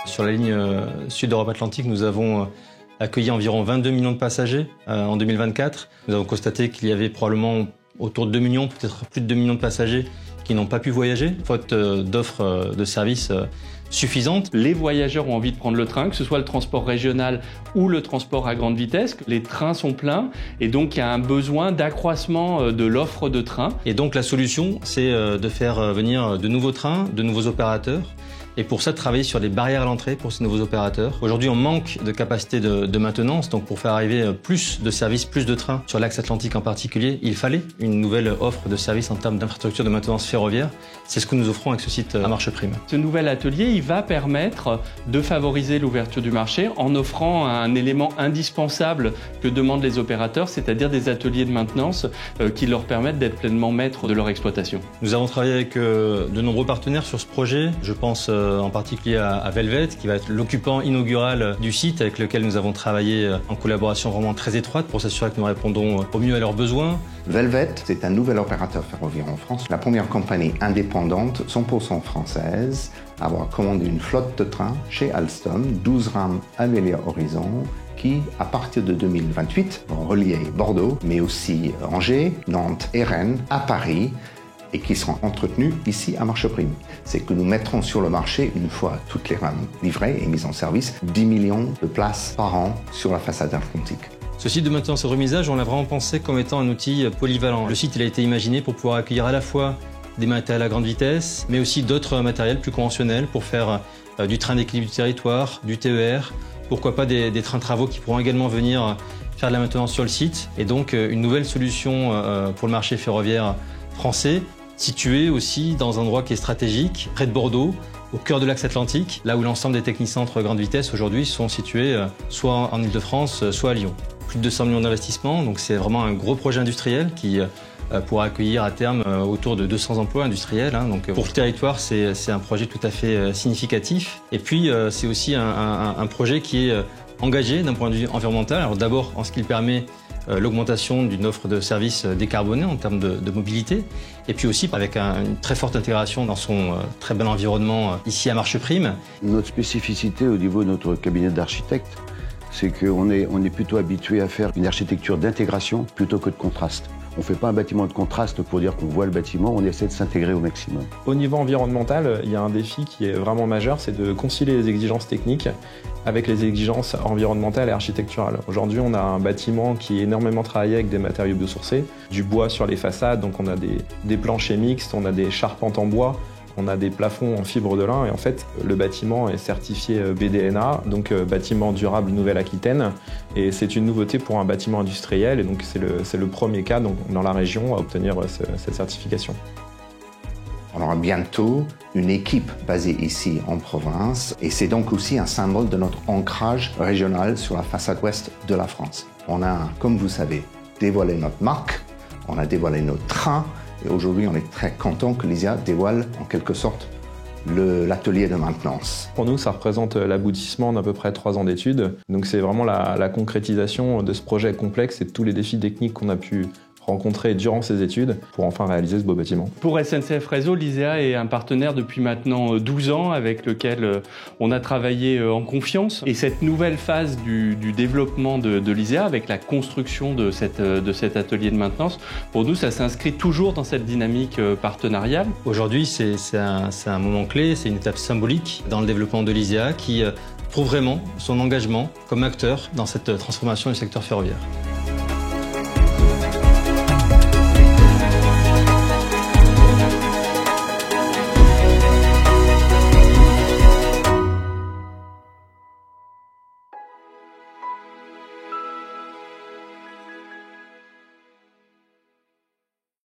Sur la ligne sud d'Europe-Atlantique, nous avons accueilli environ 22 millions de passagers en 2024. Nous avons constaté qu'il y avait probablement autour de 2 millions, peut-être plus de 2 millions de passagers qui n'ont pas pu voyager, faute d'offres de services suffisantes. Les voyageurs ont envie de prendre le train, que ce soit le transport régional ou le transport à grande vitesse. Les trains sont pleins et donc il y a un besoin d'accroissement de l'offre de trains. Et donc la solution, c'est de faire venir de nouveaux trains, de nouveaux opérateurs. Et pour ça, de travailler sur les barrières à l'entrée pour ces nouveaux opérateurs. Aujourd'hui, on manque de capacité de maintenance. Donc, pour faire arriver plus de services, plus de trains sur l'axe atlantique en particulier, il fallait une nouvelle offre de services en termes d'infrastructure de maintenance ferroviaire. C'est ce que nous offrons avec ce site à marche prime. Ce nouvel atelier, il va permettre de favoriser l'ouverture du marché en offrant un élément indispensable que demandent les opérateurs, c'est-à-dire des ateliers de maintenance qui leur permettent d'être pleinement maîtres de leur exploitation. Nous avons travaillé avec de nombreux partenaires sur ce projet. Je pense en particulier à Velvet, qui va être l'occupant inaugural du site, avec lequel nous avons travaillé en collaboration vraiment très étroite pour s'assurer que nous répondons au mieux à leurs besoins. Velvet, c'est un nouvel opérateur ferroviaire en France, la première compagnie indépendante 100% française à avoir commandé une flotte de trains chez Alstom, 12 rames Avelia Horizon, qui, à partir de 2028, vont relier Bordeaux, mais aussi Angers, Nantes et Rennes à Paris, et qui seront entretenus ici à marche prime. C'est que nous mettrons sur le marché, une fois toutes les rames livrées et mises en service, 10 millions de places par an sur la façade atlantique. Ce site de maintenance et de remisage, on l'a vraiment pensé comme étant un outil polyvalent. Le site il a été imaginé pour pouvoir accueillir à la fois des matériels à grande vitesse, mais aussi d'autres matériels plus conventionnels pour faire du train d'équilibre du territoire, du TER, pourquoi pas des trains travaux qui pourront également venir faire de la maintenance sur le site. Et donc une nouvelle solution pour le marché ferroviaire français, situé aussi dans un endroit qui est stratégique, près de Bordeaux, au cœur de l'axe atlantique, là où l'ensemble des technicentres grande vitesse aujourd'hui sont situés soit en Ile-de-France, soit à Lyon. Plus de 200 millions d'investissements, donc c'est vraiment un gros projet industriel qui pourra accueillir à terme autour de 200 emplois industriels. Donc pour le territoire, c'est un projet tout à fait significatif. Et puis c'est aussi un projet qui est engagé d'un point de vue environnemental. Alors d'abord en ce qu'il permet l'augmentation d'une offre de services décarbonée en termes de mobilité, et puis aussi avec une très forte intégration dans son très bel environnement ici à marche prime. Notre spécificité au niveau de notre cabinet d'architectes, c'est qu'on est plutôt habitué à faire une architecture d'intégration plutôt que de contraste. On ne fait pas un bâtiment de contraste pour dire qu'on voit le bâtiment, on essaie de s'intégrer au maximum. Au niveau environnemental, il y a un défi qui est vraiment majeur, c'est de concilier les exigences techniques avec les exigences environnementales et architecturales. Aujourd'hui, on a un bâtiment qui est énormément travaillé avec des matériaux biosourcés, du bois sur les façades, donc on a des planchers mixtes, on a des charpentes en bois, on a des plafonds en fibre de lin et en fait le bâtiment est certifié BDNA, donc bâtiment durable Nouvelle-Aquitaine, et c'est une nouveauté pour un bâtiment industriel et donc c'est le premier cas donc, dans la région à obtenir cette certification. On aura bientôt une équipe basée ici en province et c'est donc aussi un symbole de notre ancrage régional sur la façade ouest de la France. On a, comme vous savez, dévoilé notre marque, on a dévoilé nos trains, et aujourd'hui, on est très content que Lysia dévoile en quelque sorte l'atelier de maintenance. Pour nous, ça représente l'aboutissement d'à peu près 3 ans d'études. Donc c'est vraiment la concrétisation de ce projet complexe et de tous les défis techniques qu'on a pu rencontrés durant ces études pour enfin réaliser ce beau bâtiment. Pour SNCF Réseau, Lysia est un partenaire depuis maintenant 12 ans avec lequel on a travaillé en confiance. Et cette nouvelle phase du développement de Lysia, avec la construction de cet atelier de maintenance, pour nous, ça s'inscrit toujours dans cette dynamique partenariale. Aujourd'hui, c'est un moment clé, c'est une étape symbolique dans le développement de Lysia qui prouve vraiment son engagement comme acteur dans cette transformation du secteur ferroviaire.